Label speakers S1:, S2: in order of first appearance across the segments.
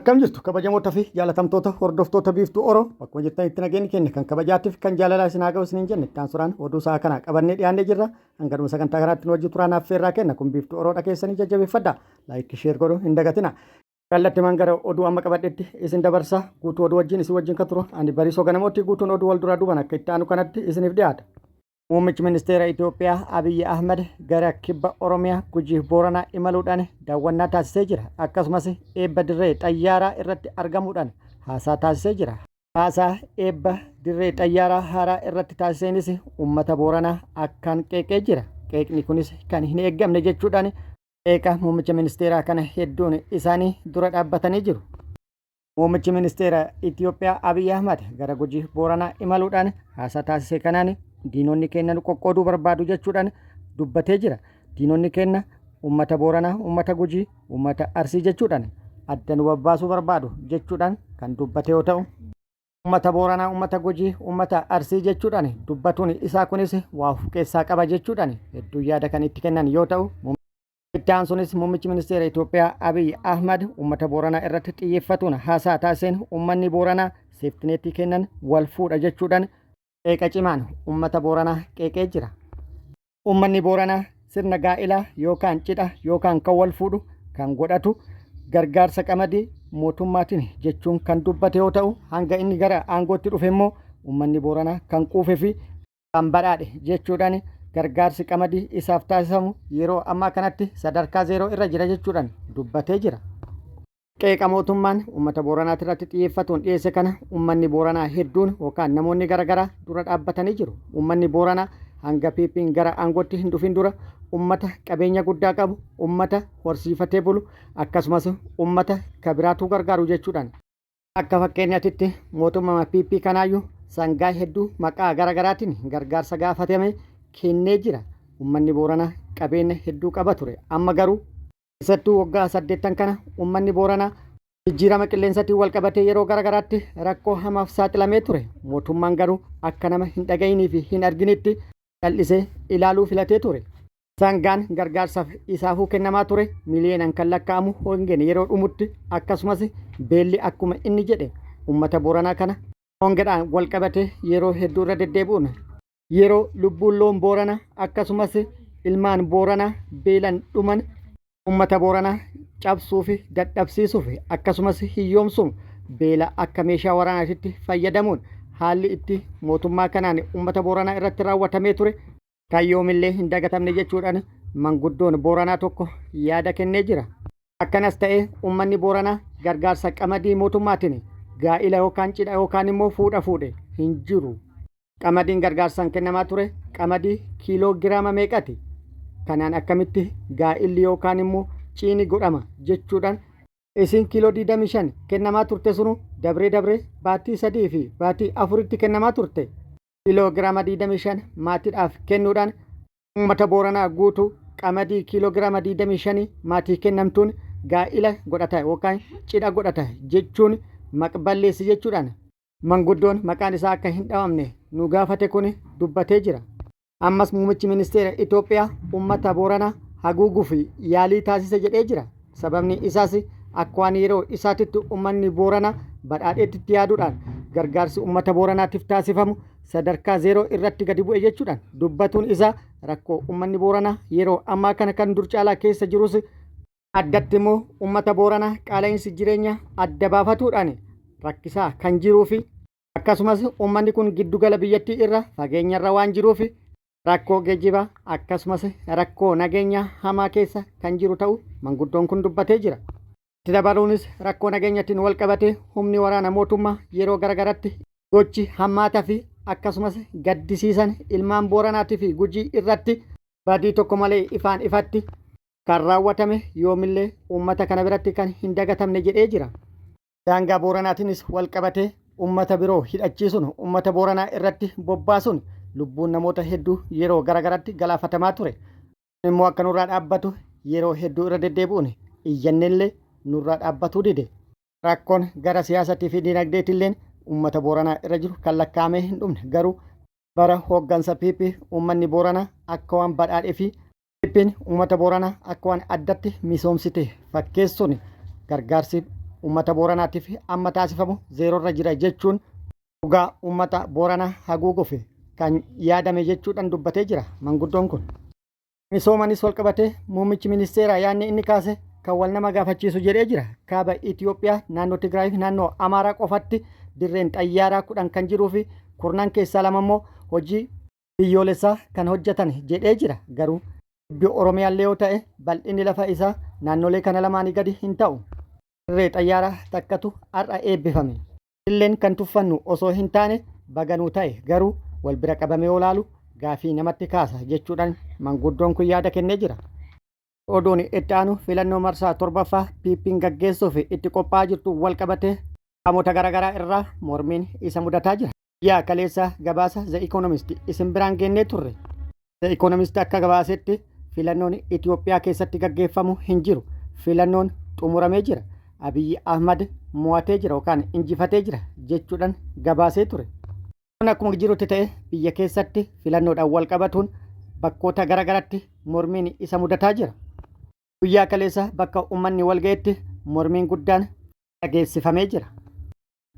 S1: Akkam jirtu kabajamoota fi jaalatamtoota hordoftoota biiftuu Oroo bakkuma jirtanitti nageenyi keenya kan kabajaatiif kan jaalalaa isin haa ga'u isiniin jenne ittaan suraan oduu sa'a kana qabannee dhiyaannee jirra. Hanga dhuma sagantaa kanaatti nu wajji turaan affeerraa kenna kun biiftuu Oroodha keessanii jajjabeeffadha. Laayikii sheer godhuu hin dagatina. Kallattii mangara oduu amma qabadhetti isin dabarsa guutuu oduu wajjin isin wajjin kan turu ani Bariisoo Ganamooti guutuun oduu wal duraa duuban akka itti aanu kanatti isiniif dhiyaata. Muummichi ministeera Itoophiyaa Abiyyi Ahmed gara kibba Oromiyaa Gujii Booranaa imaluudhaan daawwannaa taasisee jira. Akkasumas eebba dirree xayyaaraa irratti argamuudhaan haasaa taasisee jira. Haasaa eebba dirree xayyaaraa haaraa irratti taasiseenis uummata Booranaa akkaan qeeqee jira. Qeeqni kunis kan hin eeggamne jechuudhaan qeeqa muummicha ministeeraa kana hedduun isaanii dura dhaabbatanii jiru. Muummichi ministeera Itoophiyaa Abiyyi Ahmed gara Gujii Booranaa imaluudhaan haasaa taasisee kanaan diinonni keenya nu qoqqooduu barbaadu jechuudhaan dubbatee jira. Diinonni keenya uummata Booranaa, uummata Gujii, uummata Arsii jechuudhaan adda nu babbaasuu barbaadu jechuudhaan kan dubbate yoo ta'u, uummata Booranaa, uummata Gujii, uummata Arsii jechuudhaan dubbatuun isaa kunis waa of keessaa qaba jechuudhaan hedduu yaada kan itti kennan yoo ta'u, itti aansuunis muummichi ministeera Itoophiyaa Abiyyi Ahmed uummata Booranaa irratti xiyyeeffatuun haasaa taasiseen uummanni Booranaa seeftineetii kennan wal fuudha jechuudhaan qeeqa cimaan uummata Booranaa qeeqee jira. Uummanni Booranaa sirna gaa'ilaa yookaan cidha yookaan kan wal fuudhu kan godhatu gargaarsa qamadii mootummaatiin jechuun kan dubbate yoo ta'u, hanga inni gara aangootti dhufe immoo uummanni Booranaa kan quufee fi kan badhaadhe jechuudhaan gargaarsi qamadii isaaf taasifamu yeroo ammaa kanatti sadarkaa 0 irra jira jechuudhaan dubbatee jira. Qeeqa mootummaan uummata Booranaa irratti xiyyeeffatuun dhiyeesse kana uummanni Booranaa hedduun yookaan namoonni garaagaraa dura dhaabbatanii jiru. Uummanni Booranaa hanga piippiin gara aangootti hin dhufin dura uummata qabeenya guddaa qabu, uummata horsiifatee bulu akkasumas uummata kabiraatuu gargaaru jechuudhaan akka fakkeenyaatti mootummaa piippii kanaayyuu sangaa hedduu maqaa garaagaraatiin gargaarsa gaafatame kennee jira. Uummanni Booranaa qabeenya hedduu qaba ture. Amma garuu keessattuu waggaa 8 kana uummanni Booranaa jijjiirama qilleensaatiin wal qabatee yeroo garaagaraatti rakkoo hamaaf saaxilamee ture. Mootummaan garuu akka nama hin dhaga'inii fi hin arginitti cal'isee ilaaluu filatee ture. Sangaan gargaarsaaf isaafuu kennamaa ture miliyoonaan kan lakkaa'amu hongeen yeroo dhumutti akkasumas beelli akkuma inni jedhe uummata Booranaa kana hongeedhaan wal qabatee yeroo hedduu irra deddeebi'uun yeroo lubbuun loon Booranaa akkasumas ilmaan Booranaa beelan dhuman uummata Booranaa cabsuu fi dadhabsiisuu fi akkasumas hiyyoomsuun beela akka meeshaa waraanaatti fayyadamuun haalli itti mootummaa kanaan uummata Booranaa irratti raawwatamee ture kan yoomillee hin dagatamne jechuudhaan manguddoon Booranaa tokko yaada kennee jira. Akkanas ta'ee uummanni Booranaa gargaarsa qamadii mootummaatiin gaa'ila yookaan cidha yookaan immoo fuudha fuudhe hin jiru. Qamadiin gargaarsaan kennamaa ture qamadii kiiloo giraama meeqati? Kanaan akkamitti gaa'illi yookaan immoo ciini godhama jechuudhaan isin kiiloo 25 kennamaa turte sunu dabree baatii 3 fi baatii 4tti kennamaa turte. Kiiloo giraama 25 maatiidhaaf kennuudhaan uummata Booranaa guutuu qamadii kiiloo giraama 25 maatii kennamtuun gaa'ila godhata yookaan cidha godhata jechuun maqballeessi jechuudhaan manguddoon maqaan isaa akka hin dhabamne nu gaafate kun dubbatee jira. Ammas muummichi ministeera Itoophiyaa uummata Booranaa haguuguu fi yaalii taasise jedhee jira. Sababni isaas akka waan yeroo isaatitti uummanni Booranaa badhaadheetti yaaduudhaan gargaarsi uummata Booranaatiif taasifamu sadarkaa 0 irratti gadi bu'e jechuudhaan dubbatuun isaa rakkoo uummanni Booranaa yeroo ammaa kana kan dur caalaa keessa jirus addatti immoo uummata Booranaa qaala'insi jireenyaa adda baafatuudhaan rakkisaa kan jiruu fi akkasumas uummanni kun giddugala biyyattii irra fageenyarra waan jiruuf rakkoo geejjibaa akkasumas rakkoo nageenyaa hamaa keessa kan jiru ta'uu manguddoon kun dubbatee jira. Itti dabaluunis rakkoo nageenyaatiin wal qabatee humni waraana mootummaa yeroo garaagaratti gochi hammaataa fi akkasumas gaddisiisan ilmaan Booranaatii fi Gujii irratti badii tokko malee ifaan ifatti kan raawwatame yoomillee uummata kana biratti kan hin dagatamne jedhee jira. Daangaa Booranaatiinis wal qabatee uummata biroo hidhachiisuun uummata Booranaa irratti bobbaasuun lubbuun namoota hedduu yeroo garaagaraatti galaafatamaa ture. Immoo akka nurraa dhaabbatu yeroo hedduu irra deddeebi'uun iyyannellee nurraa dhaabbatuu dide. Rakkoon gara siyaasatii fi dinagdeetillee uummata Booranaa irra jiru kan lakkaa'amee hin dhumne garuu bara hooggansa piippii uummanni Booranaa akka waan badhaadhee fi piippiin uummata Booranaa akka waan addatti misoomsite fakkeessuun gargaarsi uummata Booranaatiif amma taasifamu zeerorra jira jechuun dhugaa uummata Booranaa haguuguuf kan yaadame jechuudhaan dubbatee jira manguddoon kun. Misoomanis wal qabatee muummichi ministeeraa yaadni inni kaase kan wal nama gaafachiisu jedhee jira. Kaaba Itoophiyaa naannoo Tigraay fi naannoo Amaaraa qofatti dirreen xayyaaraa 10 kan jiruu fi 10 keessaa 2 immoo hojii biyyoolessaa kan hojjetan jedhee jira. Garuu biyya Oromiyaallee yoo ta'e bal'inni lafa isaa naannolee kana lamaanii gadi hin ta'u. Dirree xayyaaraa takkatu har'a eebbifame. Illeen kan tuffannu osoo hin taane baganuu ta'e garuu wal bira qabamee olaalu gaafii namatti kaasa jechuudhaan manguddoon kun yaada kennee jira. Oduun itti aanu filannoo marsaa 7ffaa PP'n gaggeessuuf itti qophaa'aa jirtu wal qabatee qaamota garaagaraa irraa mormiin isa mudataa jira. Yaa kaleessa gabaasa The Economist isin biraan geennee turre. The Economist akka gabaasetti filannoon Itoophiyaa keessatti gaggeeffamu hin jiru. Filannoon xumuramee jira. Abiyyi Ahmad mo'atee jira yookaan injifatee jira jechuudhaan gabaasee ture. Akkuma jirutti ta'e biyya keessatti filannoodhaan wal qabatuun bakkoota garaagaraatti mormiin isa mudataa jira. Guyyaa kaleessa bakka uummanni wal ga'etti mormiin guddaan dhageessifamee jira.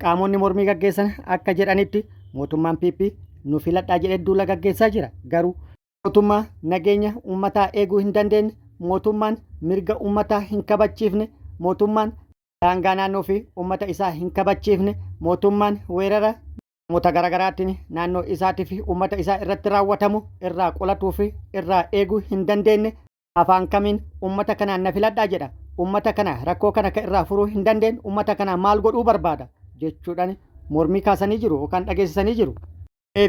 S1: Qaamonni mormii gaggeessan akka jedhanitti mootummaan PP nu filadhaa jedhee duula gaggeessaa jira. Garuu mootummaa nageenya uummataa eeguu hin dandeenye, mootummaan mirga uummataa hin kabachiifne, mootummaan daangaa naannoo fi uummata isaa hin kabachiifne, mootummaan weerara namoota garaagaraatiin naannoo isaatii fi uummata isaa irratti raawwatamu irraa qolatuu fi irraa eeguu hin dandeenye afaan kamiin uummata kanaan na filadhaa jedha. Uummata kana rakkoo kana irraa furuu hin dandeenye uummata kana maal godhuu barbaada jechuudhaan mormii kaasanii jiru yookaan dhageessisanii jiru.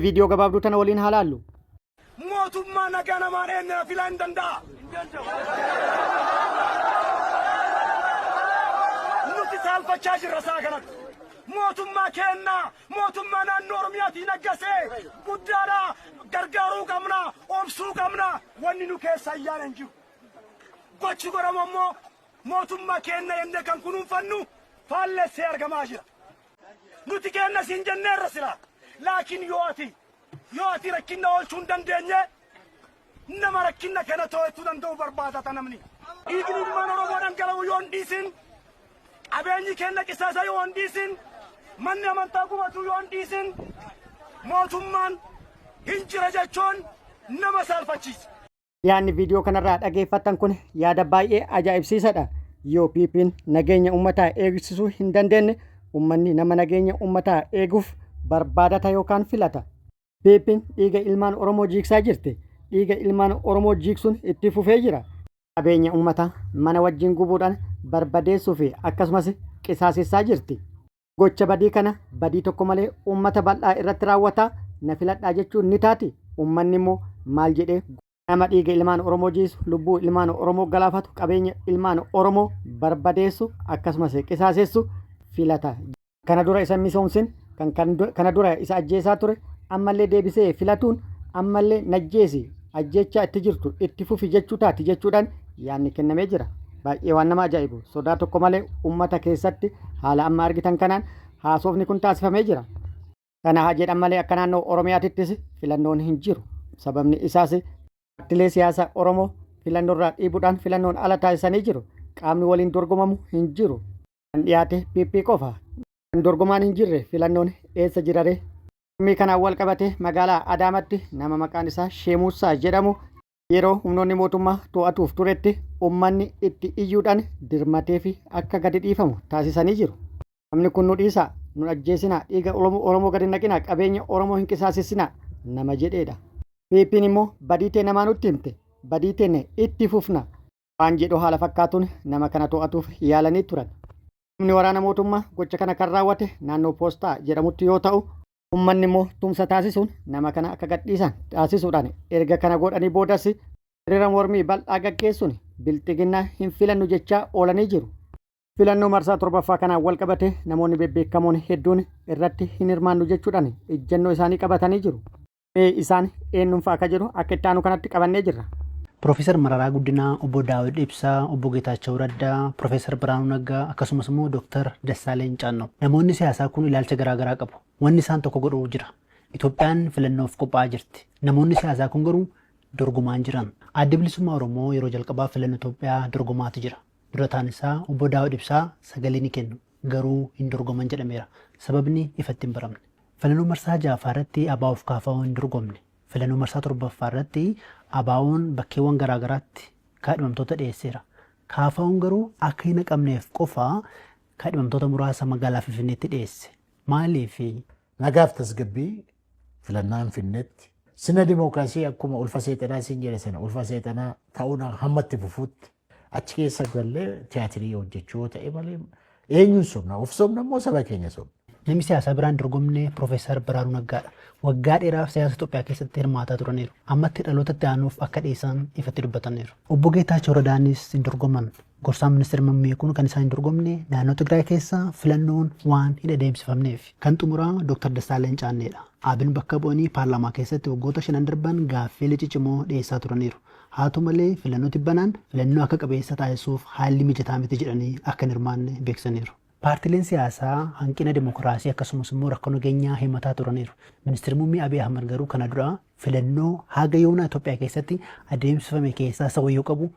S1: Viidiyoo gabaabduu tana waliin haa laallu.
S2: Mootummaa nagaa namaan eenyuun filaa hin danda'a. Nuti saalfachaa jirra isaa kanatti. Mootummaa kennaa, mootummaa naannoo Oromiyaatiin aggasee guddaadhaa gargaaruu qabna, obsuu qabna, wanni nu keessa ayyaana hin jiru. Gochi godhamu ammoo mootummaa kenna jennee kan kunuunfannu faallessee argamaa jira. Nuti kenna siin jenneerra sila, laakiin yoo ati rakkinna oolchuu hin dandeenye nama rakkinna kana to'achuu danda'u barbaadata namni. Dhiigni ilmaan Oromoo dhangala'u yoo hin dhiisin, qabeenyi kenna qisaasa yoo hin dhiisin, manni amantaa gubatu yoo hin dhiisin, mootummaan hin jira jechuun nama saalfachiisa.
S1: Yaadni viidiyoo kanarraa dhageeffattan kun yaada baay'ee ajaa'ibsiisadha. Yoo PP'n nageenya uummataa eegsisuu hin dandeenye uummanni nama nageenya uummataa eeguuf barbaadata yookaan filata. PP'n dhiiga ilmaan Oromoo jiiksaa jirti. Dhiiga ilmaan Oromoo jiiksuun itti fufee jira. Qabeenya uummataa mana wajjin gubuudhaan barbadeessuu fi akkasumas qisaasessaa jirti. Gocha badii kana badii tokko malee uummata bal'aa irratti raawwataa na filadhaa jechuun ni taati. Uummanni immoo maal jedhee nama dhiiga ilmaan Oromoo jiisu, lubbuu ilmaan Oromoo galaafatu, qabeenya ilmaan Oromoo barbadeessu akkasumas qisaasessu filata. Kana dura isa misoomsin kana dura isa ajjeesaa ture ammallee deebisee filatuun ammallee najjeesi ajjechaa itti jirtu itti fufi jechuu taati jechuudhaan yaadni kennamee jira. Baay'ee waan nama ajaa'ibu sodaa tokko malee uummata keessatti haala amma argitan kanaan haasofni kun taasifamee jira. Kana haa jedhan malee akka naannoo Oromiyaatittis filannoon hin jiru. Sababni isaas paartilee siyaasaa Oromoo filannoorraa dhiibuudhaan filannoon ala taasisanii jiru. Qaamni waliin dorgomamu hin jiru. Kan dhiyaate PP qofa. Kan dorgomaan hin jirre filannoon eessa jirare? Mormii kanaan wal qabate magaalaa Adaamatti nama maqaan isaa Sheemuusaa jedhamu yeroo humnoonni mootummaa to'atuuf turetti uummanni itti iyyuudhaan dirmatee fi akka gadi dhiifamu taasisanii jiru. Namni kun nu dhiisaa, nu ajjeesinaa, dhiiga Oromoo gadi naqinaa, qabeenya Oromoo hin qisaasessinaa nama jedheedha. PP'n immoo badii tee namaa nutti himte, badii teenne itti fufna waan jedhu haala fakkaatuun nama kana to'atuuf yaalanii turan. Humni waraana mootummaa gocha kana kan raawwate naannoo Poostaa jedhamutti yoo ta'u, uummanni immoo tumsa taasisuun nama kana akka gadhiisan taasisuudhaan erga kana godhanii boodas hiriira mormii bal'aa gaggeessuun bilxiginnaa hin filannu jechaa oolanii jiru. Filannoo marsaa 7ffaa kanaan wal qabate namoonni bebbeekamoon hedduun irratti hin hirmaannu jechuudhaan ejjennoo isaanii qabatanii jiru. Isaan eenyumfaa akka jiru akka itti aanu kanatti qabannee jirra.
S3: Profeesar Mararaa Guddinaa, Obbo Daawud Ibsaa, Obbo Geetaachoo Raddaa, Profeesar Biraanuu Naggaa akkasumas immoo Dooktar Dassaaleen Caannoo. Namoonni siyaasaa kun ilaalcha garaagaraa qabu. Wanni isaan tokko godhuu jira. Itoophiyaan filannoof qophaa'aa jirti. Namoonni siyaasaa kun garuu dorgomaan jiran. Adda Bilisummaa Oromoo yeroo jalqabaa filannoo Itoophiyaa dorgomaatu jira. Dura ta'an isaa obbo Daawud Ibsaa sagalee ni kennu garuu hin dorgoman jedhameera. Sababni ifatti hin baramne. Filannoo marsaa ja'affaa irratti ABO'f KFO hin dorgomne. Filannoo marsaa torbaffaa irratti ABO'n bakkeewwan garaagaraatti kaadhimamtoota dhiyeesseera. KFO'n garuu akka hin haqamneef qofa kaadhimamtoota muraasa magaalaa Finfinneetti dhiyeesse. Maaliif?
S4: Nagaaf tasgabbii filannaan Finfinneetti sina dimookiraasii akkuma ulfa seexanaa isin jedhe sana ulfa seexanaa ta'uun hammatti fufuutti achi keessa gallee tiyaatirii hojjechuu yoo ta'e malee eenyuun sobna of sobna immoo saba keenya sobna.
S3: Namni siyaasaa biraan dorgomne Profeesar Biraanuu Naggaadha. Waggaa dheeraaf siyaasa Itoophiyaa keessatti hirmaataa turaniiru. Ammatti dhalootatti aanuuf akka dhiisan ifatti dubbataniiru. Obbo Geetaachoo Radaanis hin dorgoman. Gorsaan ministeera muummee kun kan isaan hin dorgomne naannoo Tigraay keessa filannoon waan hin adeemsifamneef. Kan xumuraa Dr. Dassaaleny Caanneedha. ABN bakka bu'anii paarlaamaa keessatti waggoota 5 darban gaaffilee ciccimoo dhiyeessaa turaniiru. Haa ta'u malee filannoo tibbanaan filannoo akka qabeessa taasisuuf haalli mijataa miti jedhanii akka hin hirmaanne beeksisaniiru. Paartileen siyaasaa hanqina dimookiraasii akkasumas immoo rakkoo nageenyaa himataa turaniiru. Ministeerri muummee Abiy Ahmed garuu kana dura filannoo haga yoonaa Itoophiyaa keessatti adeemsifame keessaa isa wayyoo qabu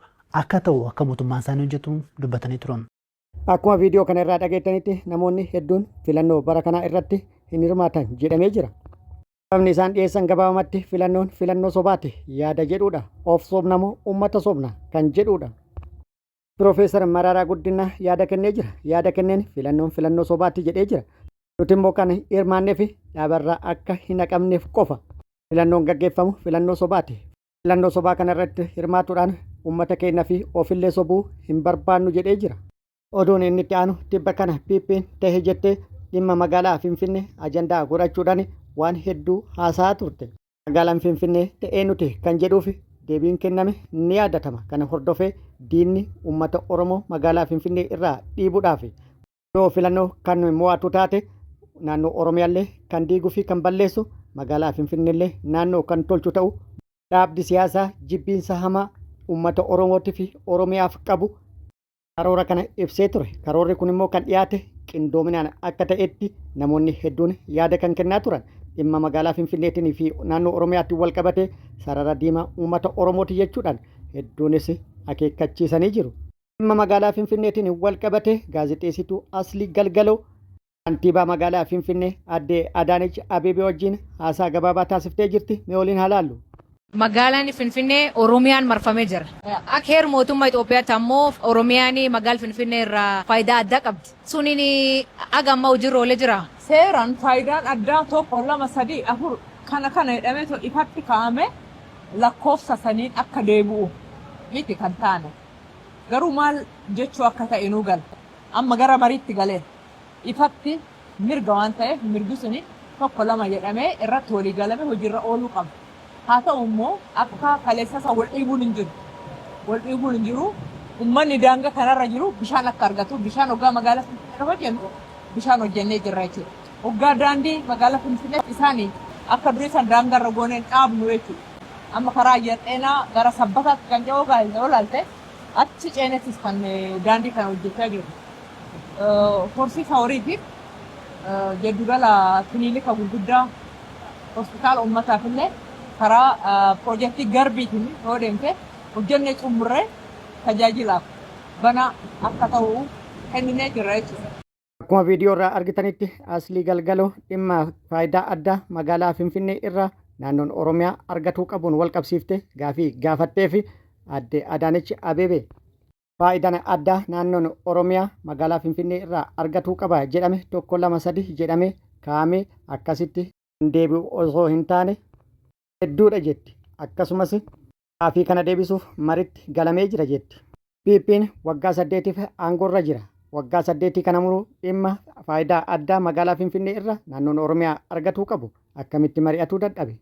S3: akka ta'u akka mootummaan isaanii hojjetu dubbatanii turan.
S1: Akkuma viidiyoo kana irraa dhageettanitti namoonni hedduun filannoo bara kanaa irratti hin hirmaatan jedhamee jira. Sababni isaan dhiyeessan gabaabumatti filannoo sobaati yaada jedhudha. Of sobna moo uummata sobna kan jedhudha. Profeesar Mararaa Guddinaa yaada kennee jira. Yaada kenneen filannoo sobaatti jedhee jira. Nuti immoo kan hirmaannee fi dhaabarraa akka hin haqamneef qofa. Filannoon gaggeeffamu filannoo sobaati. Filannoo sobaa kana irratti hirmaatuudhaan uummata keenya fi ofillee sobuu hin barbaannu jedhee jira. Oduun inni itti aanu tibba kana PP'n ta'e jettee dhimma magaalaa Finfinnee ajandaa godhachuudhaan waan hedduu haasa'aa turte. Magaalaan Finfinnee ta'ee nuti kan jedhuuf deebiin kenname ni yaadatama. Kana hordofee diinni uummata Oromoo magaalaa Finfinnee irraa dhiibuudhaaf yoo filannoo kan mo'atu taate naannoo Oromiyaallee kan diiguu fi kan balleessu magaalaa Finfinneellee naannoo kan tolchu ta'u dhaabdi siyaasaa jibbiinsa hamaa uummata Oromootii fi Oromiyaaf qabu karoora kana ibsee ture. Karoorri kun immoo kan dhiyaate qindoominaan akka ta'etti namoonni hedduun yaada kan kennaa turan. Dhimma magaalaa Finfinneetiin fi naannoo Oromiyaatti wal qabate sarara diimaa uummata Oromooti jechuudhaan hedduunis akeekkachiisanii jiru. Dhimma magaalaa Finfinneetiin wal qabate gaazexeessituu Aslii Galgaloo kantiibaa magaalaa Finfinnee aadde Adaanech Abeebee wajjin haasaa gabaabaa taasiftee jirti. Mee waliin haa laallu.
S5: Magaalaan Finfinnee Oromiyaan marfamee jira. Akka heera mootummaa Itoophiyaatti ammoo Oromiyaan magaalaa Finfinnee irraa faayidaa addaa qabdi. Suniin aga ammaa hojiirra oolee jira.
S6: Seeraan faayidaan addaa tokko lama sadii afur kana jedhamee ifatti kaa'ame lakkoofsa saniin akka deebi'u miti kan taane. Garuu maal jechuu akka ta'e nuu gala. Amma gara mariitti galee ifatti mirga waan ta'eef mirgi suni tokko lama jedhamee irratti walii galame hojiirra ooluu qaba. Haa ta'u immoo akka kaleessasa wal dhiibuun hin jiru. Wal dhiibuun hin jiru. Uummanni daangaa kanarra jiru bishaan akka argatu bishaan hoggaa magaalaa Finfinnee hojjennu bishaan hojjennee jirra jechuudha. Hoggaa daandii magaalaa Finfinnee isaanii akka durii san daangarra gooneen dhaabnu jechuudha. Amma karaa Yaxxeenaa gara Sabbataatti kan jedhu olaalte achi ceenettis kan daandii kana hojjechaa jiru. Horsiisa horiitiif jiddugala kiliinika gurguddaa hospitaala uummataaf illee karaa piroojeektii garbiitiin yoo deemte hojjennee xumurree tajaajilaaf bana akka ta'u kenninee jirra jechuudha.
S1: Akkuma viidiyoo irraa argitanitti Aslii Galgaloo dhimma faayidaa addaa magaalaa Finfinnee irraa naannoon Oromiyaa argatuu qabuun wal qabsiifte gaafii gaafattee fi aadde Adaanech Abeebee faayidaan addaa naannoon Oromiyaa magaalaa Finfinnee irraa argatuu qaba jedhame tokko lama sadi jedhame kaa'amee akkasitti deebi'u osoo hin taane hedduudha jetti. Akkasumas gaafii kana deebisuuf maritti galamee jira jetti. PP'n waggaa 8tiif aangoorra jira. Waggaa 8 kana muruu dhimma faayidaa addaa magaalaa Finfinnee irraa naannoon Oromiyaa argatuu qabu akkamitti mari'atuu dadhabe.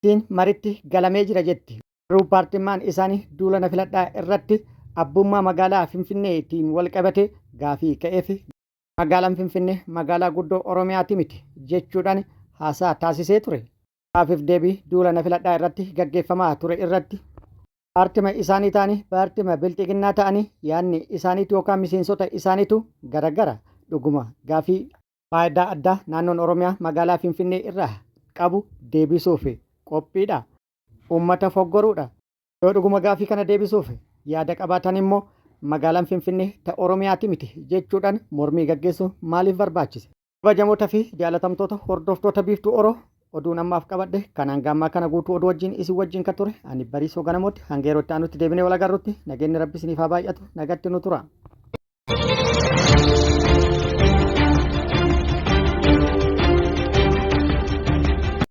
S1: Ittiin maritti galamee jira jetti. Garuu paartimaan isaanii duulana filadhaa irratti abbummaa magaalaa Finfinneetiin wal qabate gaafii ka'eef magaalaan Finfinnee magaalaa guddoo Oromiyaati miti jechuudhaan haasaa taasisee ture. Gaafiif deebii duulana filadhaa irratti gaggeeffamaa ture irratti paartima isaanii ta'anii paartima bilxiginnaa ta'anii yaadni isaaniitu yookaan miseensota isaaniitu garagara dhuguma gaafii faayidaa addaa naannoon Oromiyaa magaalaa Finfinnee irraa qabu deebisuuf qophiidha. Uummata foggoruudha. Yoo dhuguma gaafii kana deebisuuf yaada qabaatan immoo magaalaan Finfinnee ta Oromiyaati miti jechuudhaan mormii gaggeessu maaliif barbaachise? Kabajamoota fi jaalatamtoota hordoftoota biiftuu Oroo oduun ammaaf qabadhe kanaan gammaa kana guutuu oduu wajjin isin wajjin kan ture ani Bariisoo Ganamooti hanga yeroo itti aanutti deebinee wal agarrutti nageenyi rabbi isiniif haa baay'atu nagatti nu tura.